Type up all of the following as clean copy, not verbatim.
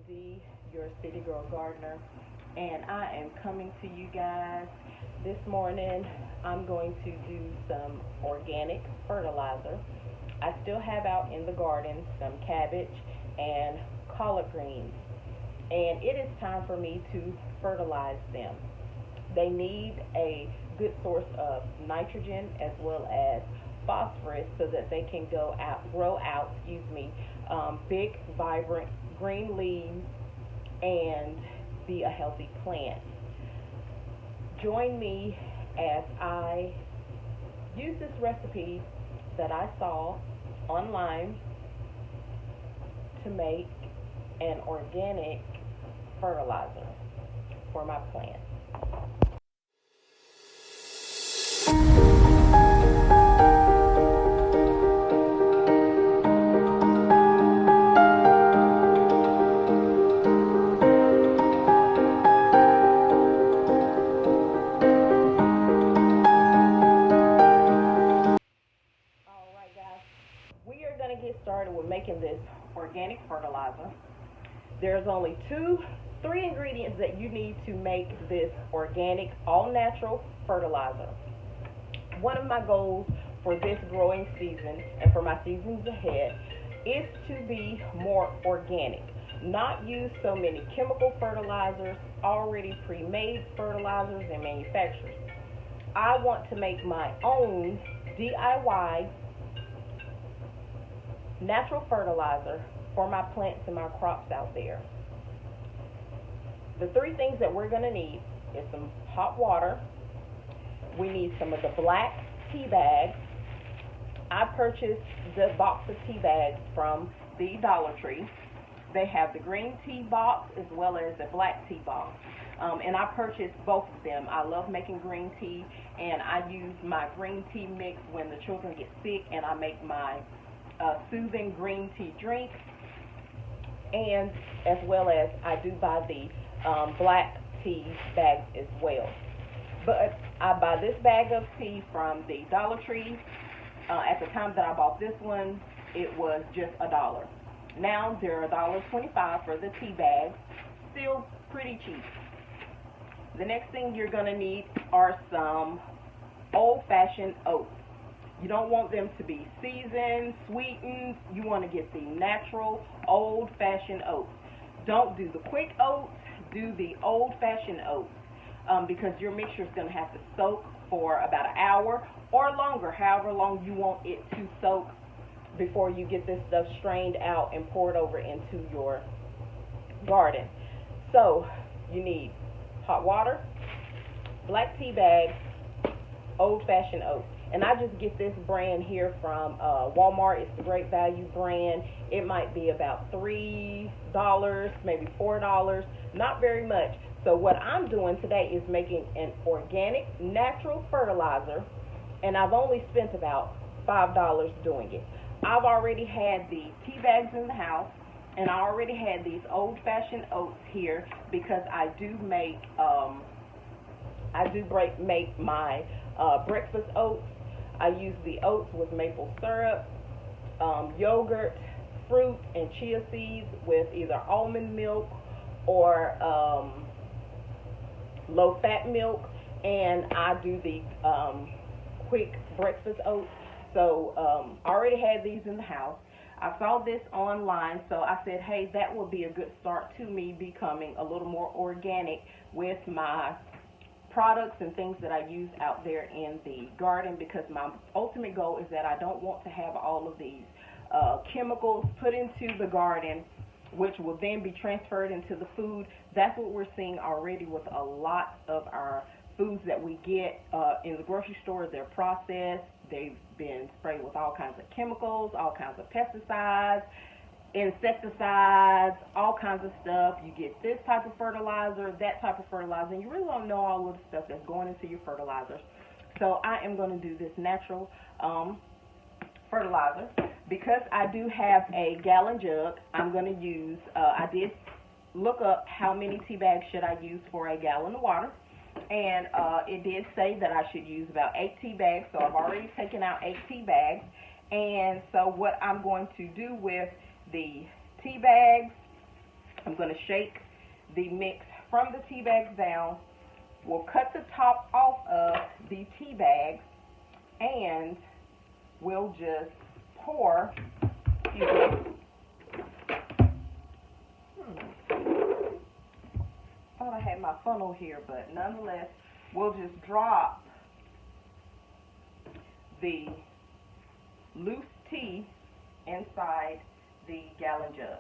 D, your city girl gardener, and I am coming to you guys this morning. I'm going to do some organic fertilizer. I still have out in the garden some cabbage and collard greens, and it is time for me to fertilize them. They need a good source of nitrogen as well as phosphorus so that they can grow out, big, vibrant green leaves and be a healthy plant. Join me as I use this recipe that I saw online to make an organic fertilizer for my plants. We are going to get started with making this organic fertilizer. There's only three ingredients that you need to make this organic, all-natural fertilizer. One of my goals for this growing season and for my seasons ahead is to be more organic, not use so many chemical fertilizers, already pre-made fertilizers and manufacturers. I want to make my own DIY natural fertilizer for my plants and my crops out there. The three things that we're going to need is some hot water. We need some of the black tea bags. I purchased the box of tea bags from the Dollar Tree. They have the green tea box as well as the black tea box. And I purchased both of them. I love making green tea, and I use my green tea mix when the children get sick, and I make my soothing green tea drink, and as well as I do buy the black tea bags as well. But I buy this bag of tea from the Dollar Tree. At the time that I bought this one, it was just $1. Now they're $1.25 for the tea bags. Still pretty cheap. The next thing you're going to need are some old-fashioned oats. You don't want them to be seasoned, sweetened. You want to get the natural, old-fashioned oats. Don't do the quick oats. Do the old-fashioned oats because your mixture is going to have to soak for about an hour or longer, however long you want it to soak before you get this stuff strained out and poured over into your garden. So you need hot water, black tea bags, old-fashioned oats. And I just get this brand here from Walmart. It's the Great Value brand. It might be about $3, maybe $4, not very much. So what I'm doing today is making an organic natural fertilizer, and I've only spent about $5 doing it. I've already had the tea bags in the house, and I already had these old-fashioned oats here because I do make my breakfast oats. I use the oats with maple syrup, yogurt, fruit, and chia seeds with either almond milk or low-fat milk, and I do the quick breakfast oats. So I already had these in the house. I saw this online, so I said, hey, that will be a good start to me becoming a little more organic with my products and things that I use out there in the garden, because my ultimate goal is that I don't want to have all of these chemicals put into the garden, which will then be transferred into the food. That's what we're seeing already with a lot of our foods that we get in the grocery store. They're processed. They've been sprayed with all kinds of chemicals, all kinds of pesticides, insecticides, all kinds of stuff. You get this type of fertilizer, that type of fertilizer, and you really don't know all of the stuff that's going into your fertilizers. So I am going to do this natural fertilizer. Because I do have a gallon jug, I'm going to use, I did look up how many tea bags should I use for a gallon of water, and it did say that I should use about 8 tea bags, so I've already taken out 8 tea bags. And so what I'm going to do with the tea bags I'm going to shake the mix from the tea bags down. We'll cut the top off of the tea bags, and we'll just pour, excuse me. Thought I had my funnel here, but nonetheless, we'll just drop the loose tea inside the gallon jug.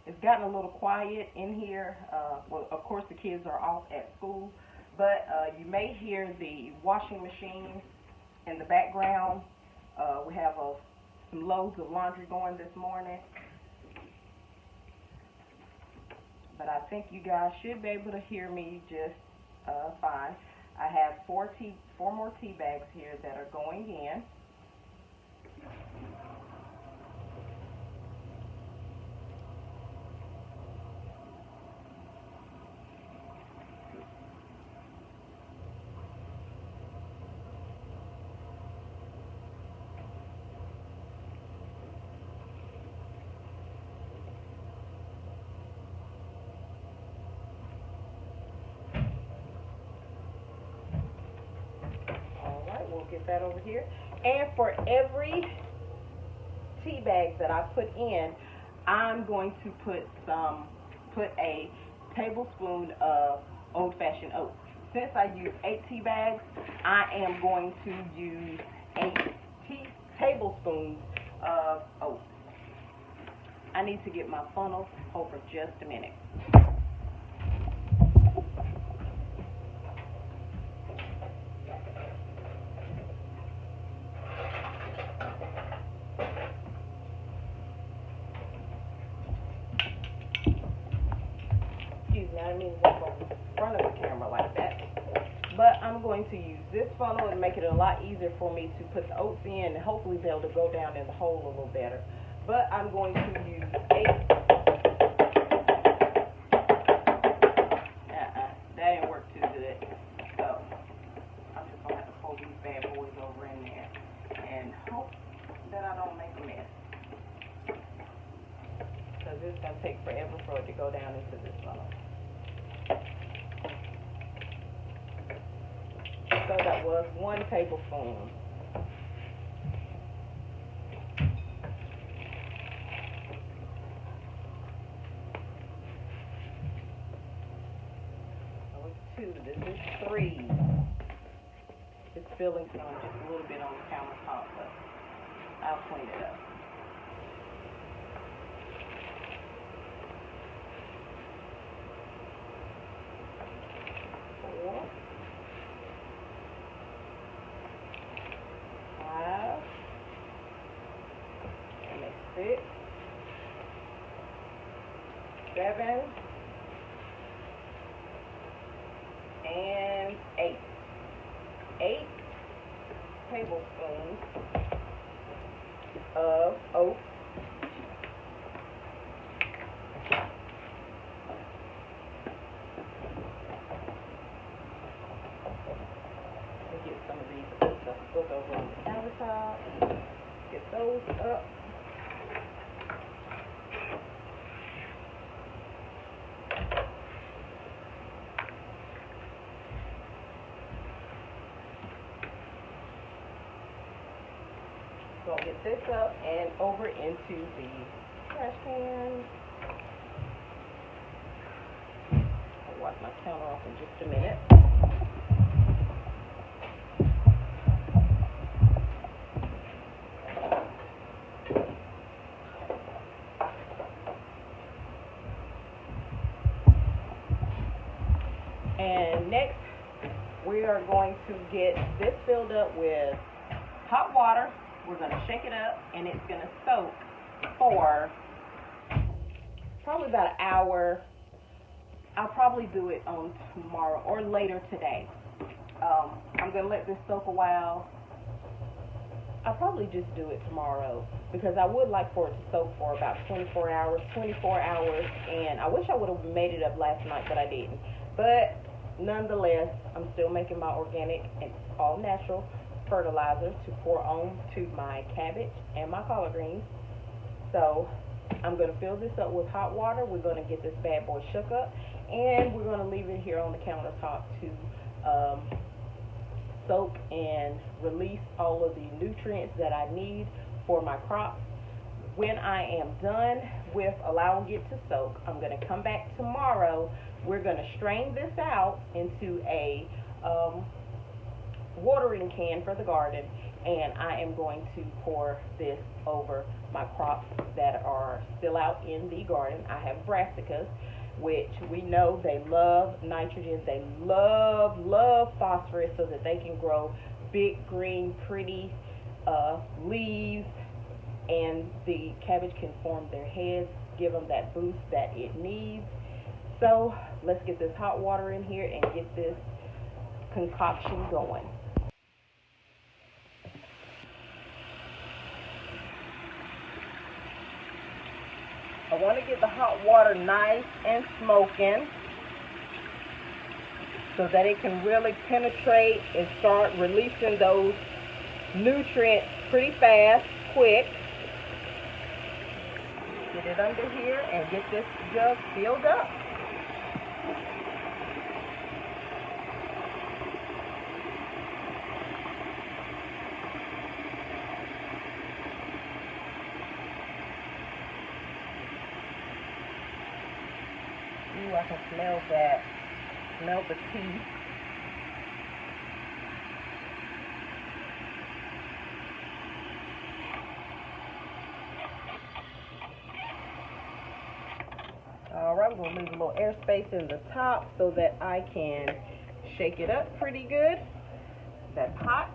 It's gotten a little quiet in here. Well, of course, the kids are off at school, but you may hear the washing machine in the background. We have some loads of laundry going this morning, but I think you guys should be able to hear me just fine. I have four more tea bags here that are going in. Get that over here. And for every tea bag that I put in, I'm going to put a tablespoon of old-fashioned oats. Since I use 8 tea bags, I am going to use 8 tablespoons of oats. I need to get my funnel. Hold for just a minute. I didn't mean to walk on the front of the camera like that. But I'm going to use this funnel and make it a lot easier for me to put the oats in and hopefully be able to go down in the hole a little better. But I'm going to use 8. That didn't work too good. So I'm just going to have to fold these bad boys over in there and hope that I don't make a mess. Because it's going to take forever for it to go down into this funnel. So that was 1 tablespoon. That was 2. This is 3. It's spilling some just a little bit on the countertop, but I'll clean it up. Six, 7, and 8. 8 tablespoons of oats. Let me get some of these oats I spoke over on the countertop. Get those up. So I'll get this up and over into the trash can. I'll wipe my counter off in just a minute. And next, we are going to get this filled up with hot water. We're going to shake it up, and it's going to soak for probably about an hour. I'll probably do it on tomorrow or later today. I'm going to let this soak a while. I'll probably just do it tomorrow because I would like for it to soak for about 24 hours, and I wish I would have made it up last night, but I didn't. But nonetheless, I'm still making my organic and all natural fertilizer to pour on to my cabbage and my collard greens. So I'm going to fill this up with hot water. We're going to get this bad boy shook up, and we're going to leave it here on the countertop to soak and release all of the nutrients that I need for my crops. When I am done with allowing it to soak, I'm going to come back tomorrow. We're going to strain this out into a watering can for the garden, and I am going to pour this over my crops that are still out in the garden. I have Brassicas, which we know they love nitrogen. They love phosphorus so that they can grow big, green, pretty leaves, and the cabbage can form their heads, give them that boost that it needs. So let's get this hot water in here and get this concoction going. I want to get the hot water nice and smoking so that it can really penetrate and start releasing those nutrients pretty fast, quick. Get it under here and get this jug filled up. Ooh, I can smell that. Smell the tea. Alright, we're going to leave a little airspace in the top so that I can shake it up pretty good. That's hot.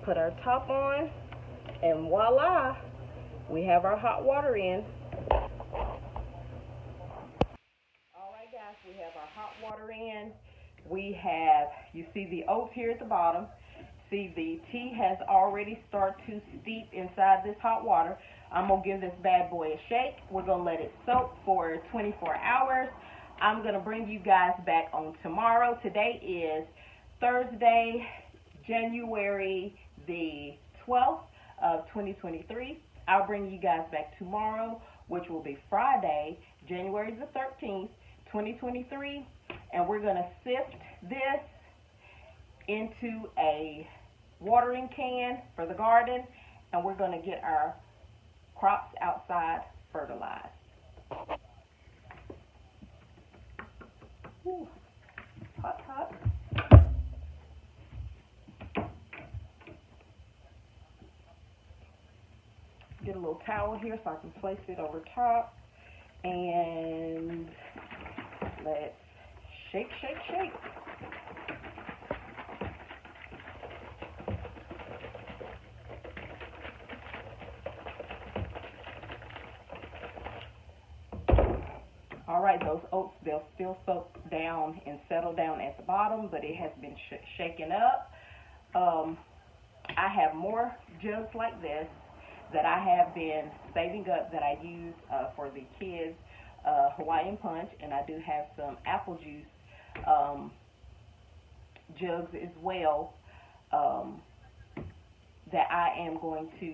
Put our top on, and voila, we have our hot water in. Alright guys, we have our hot water in. We have, you see the oats here at the bottom. See, the tea has already started to steep inside this hot water. I'm going to give this bad boy a shake. We're going to let it soak for 24 hours. I'm going to bring you guys back on tomorrow. Today is Thursday, January the 12th of 2023. I'll bring you guys back tomorrow, which will be Friday, January the 13th, 2023. And we're going to sift this into a watering can for the garden, and we're going to get our crops outside fertilized. Ooh, hot, hot. Get a little towel here so I can place it over top, and let's shake, shake, shake. Alright, those oats, they'll still soak down and settle down at the bottom, but it has been shaken up. I have more jugs like this that I have been saving up that I use for the kids' Hawaiian punch, and I do have some apple juice jugs as well that I am going to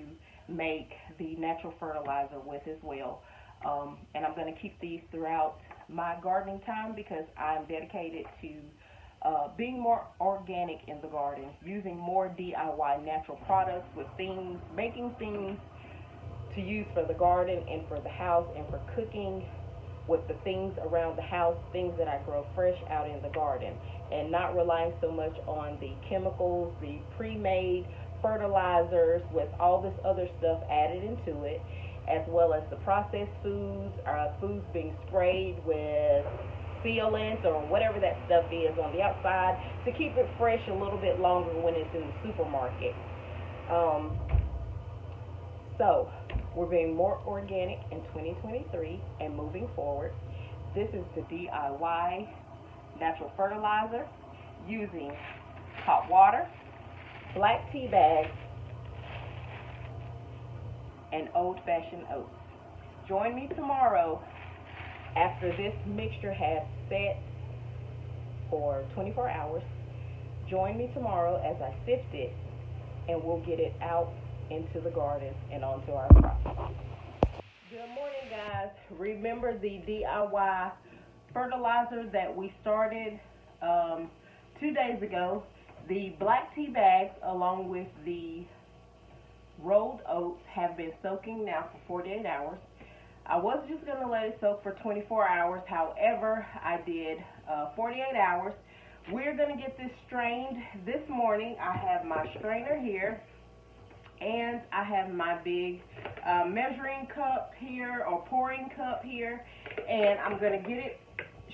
make the natural fertilizer with as well. And I'm going to keep these throughout my gardening time because I'm dedicated to being more organic in the garden, using more DIY natural products with things, making things to use for the garden and for the house and for cooking with the things around the house, things that I grow fresh out in the garden, and not relying so much on the chemicals, the pre-made fertilizers with all this other stuff added into it, as well as the processed foods, foods being sprayed with sealants or whatever that stuff is on the outside to keep it fresh a little bit longer when it's in the supermarket. So we're being more organic in 2023 and moving forward. This is the DIY natural fertilizer using hot water, black tea bags, and old-fashioned oats. Join me tomorrow after this mixture has set for 24 hours. Join me tomorrow as I sift it and we'll get it out into the garden and onto our crops. Good morning, guys. Remember the DIY fertilizer that we started 2 days ago? The black tea bags along with the rolled oats have been soaking now for 48 hours. I was just going to let it soak for 24 hours. However, I did 48 hours. We're going to get this strained this morning. I have my strainer here, and I have my big measuring cup here, or pouring cup here, and I'm going to get it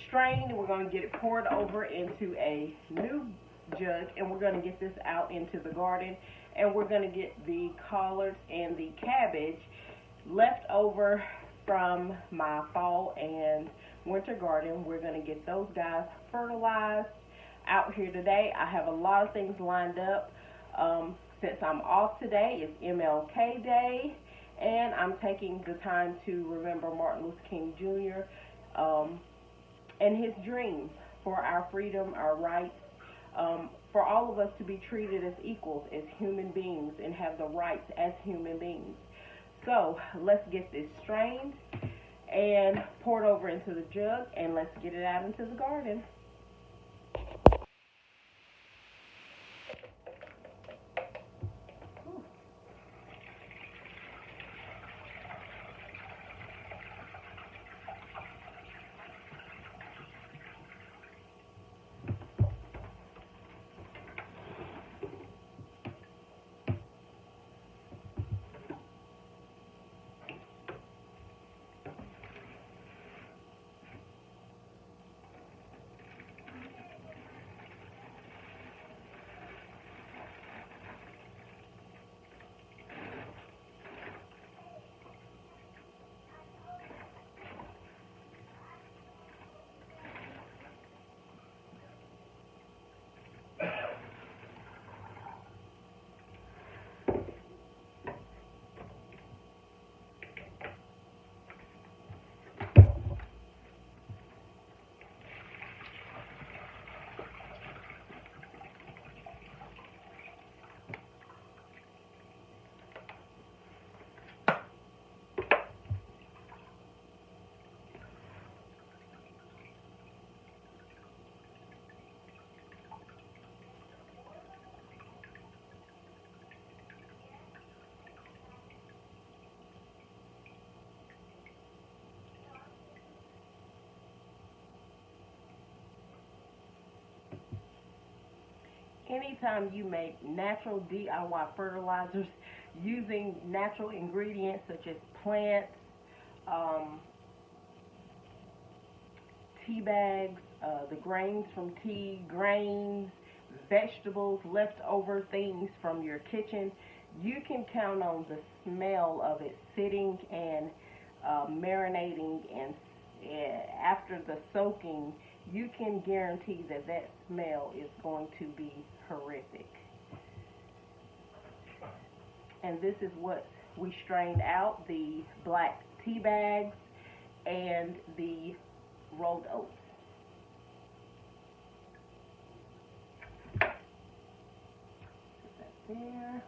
strained, and we're going to get it poured over into a new jug, and we're going to get this out into the garden, and we're going to get the collards and the cabbage left over from my fall and winter garden. We're going to get those guys fertilized out here today. I have a lot of things lined up. Since I'm off today, it's MLK Day, and I'm taking the time to remember Martin Luther King Jr. And his dream for our freedom, our rights, for all of us to be treated as equals, as human beings, and have the rights as human beings. So let's get this strained and poured over into the jug, and let's get it out into the garden. Anytime you make natural DIY fertilizers using natural ingredients such as plants, tea bags, the grains from tea, grains, vegetables, leftover things from your kitchen, you can count on the smell of it sitting and marinating, and after the soaking, you can guarantee that that smell is going to be horrific. And this is what we strained out: the black tea bags and the rolled oats. Put that there.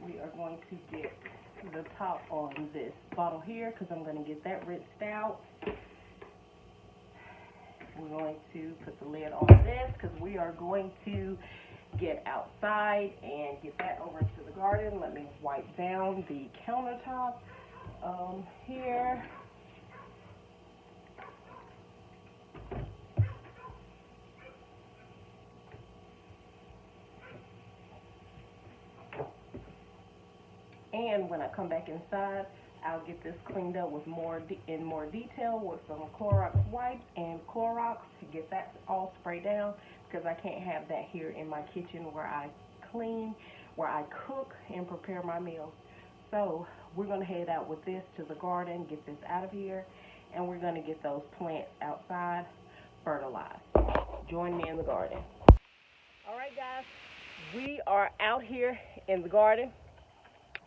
We are going to get the top on this bottle here because I'm going to get that rinsed out. We're going to put the lid on this because we are going to get outside and get that over to the garden. Let me wipe down the countertop here. And when I come back inside, I'll get this cleaned up with more detail with some Clorox wipes and Clorox to get that all sprayed down, because I can't have that here in my kitchen where I clean, where I cook and prepare my meals. So we're going to head out with this to the garden, get this out of here, and we're going to get those plants outside fertilized. Join me in the garden. All right, guys, we are out here in the garden.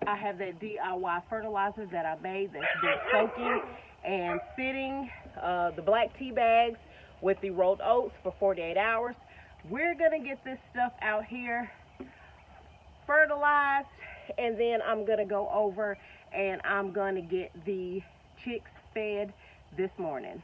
I have that DIY fertilizer that I made that's been soaking and sitting, the black tea bags with the rolled oats for 48 hours. We're going to get this stuff out here fertilized, and then I'm going to go over and I'm going to get the chicks fed this morning.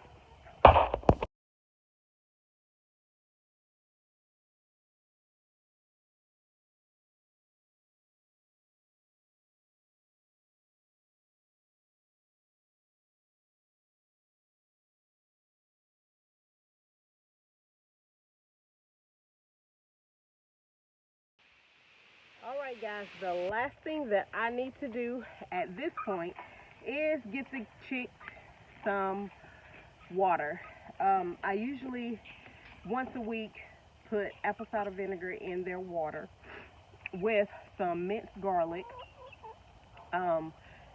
Alright guys, the last thing that I need to do at this point is get the chicks some water. I usually once a week put apple cider vinegar in their water with some minced garlic,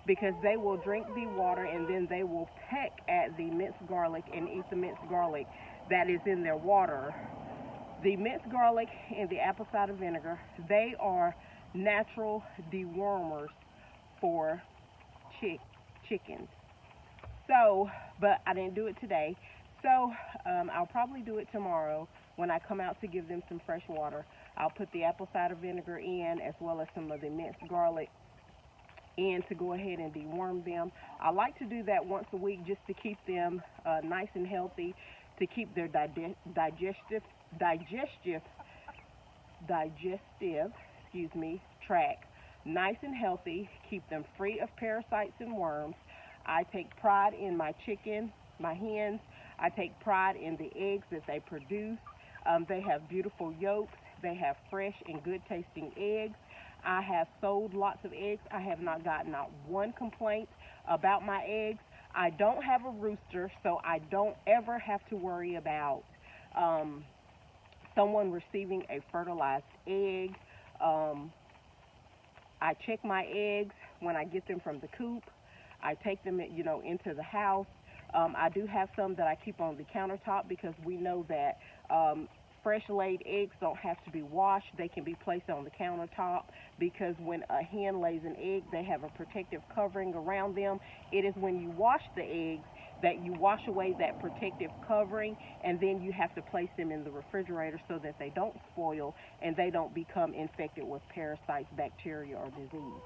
because they will drink the water and then they will peck at the minced garlic and eat the minced garlic that is in their water. The minced garlic and the apple cider vinegar, they are natural dewormers for chickens. So, but I didn't do it today. So, I'll probably do it tomorrow when I come out to give them some fresh water. I'll put the apple cider vinegar in as well as some of the minced garlic in to go ahead and deworm them. I like to do that once a week just to keep them nice and healthy, to keep their digestive tract nice and healthy, keep them free of parasites and worms. I take pride in my chicken, my hens. I take pride in the eggs that they produce. They have beautiful yolks. They have fresh and good tasting eggs. I have sold lots of eggs. I have not gotten out one complaint about my eggs. I don't have a rooster, so I don't ever have to worry about someone receiving a fertilized egg. I check my eggs when I get them from the coop. I take them, into the house. I do have some that I keep on the countertop because we know that fresh laid eggs don't have to be washed. They can be placed on the countertop because when a hen lays an egg, they have a protective covering around them. It is when you wash the eggs that you wash away that protective covering, and then you have to place them in the refrigerator so that they don't spoil and they don't become infected with parasites, bacteria, or disease.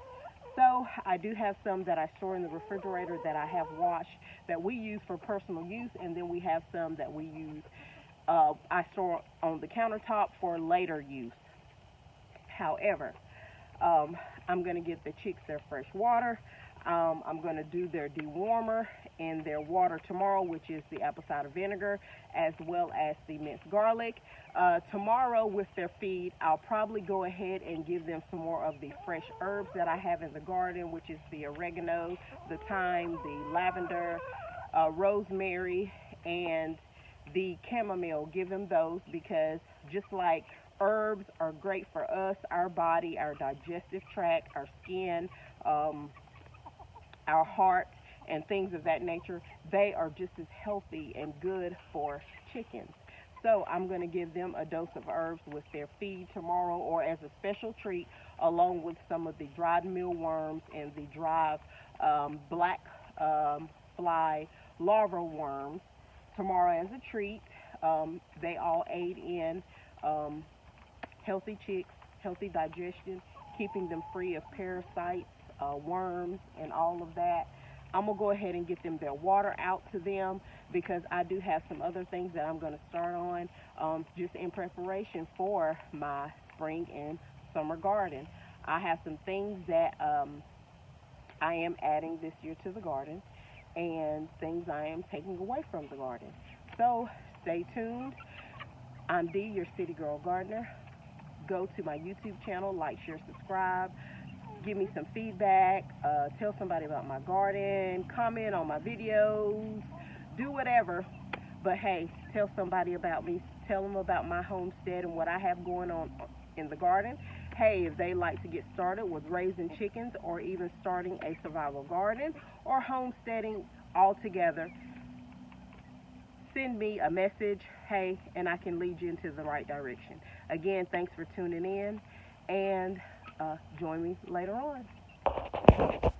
So I do have some that I store in the refrigerator that I have washed that we use for personal use, and then we have some that we use, I store on the countertop for later use. However, I'm going to get the chicks their fresh water. I'm going to do their dewormer in their water tomorrow, which is the apple cider vinegar, as well as the minced garlic. Tomorrow with their feed, I'll probably go ahead and give them some more of the fresh herbs that I have in the garden, which is the oregano, the thyme, the lavender, rosemary, and the chamomile. Give them those because just like herbs are great for us, our body, our digestive tract, our skin, our heart, and things of that nature, they are just as healthy and good for chickens. So I'm going to give them a dose of herbs with their feed tomorrow, or as a special treat, along with some of the dried mealworms and the dried black fly larva worms tomorrow as a treat. They all aid in healthy chicks, healthy digestion, keeping them free of parasites, worms, and all of that. I'm going to go ahead and get them their water out to them because I do have some other things that I'm going to start on just in preparation for my spring and summer garden. I have some things that I am adding this year to the garden and things I am taking away from the garden. So stay tuned. I'm Dee, your City Girl Gardener. Go to my YouTube channel, like, share, subscribe. Give me some feedback, tell somebody about my garden, comment on my videos, do whatever. But hey, tell somebody about me, tell them about my homestead and what I have going on in the garden, hey, if they like to get started with raising chickens or even starting a survival garden or homesteading altogether, send me a message, hey, and I can lead you into the right direction. Again, thanks for tuning in, and join me later on.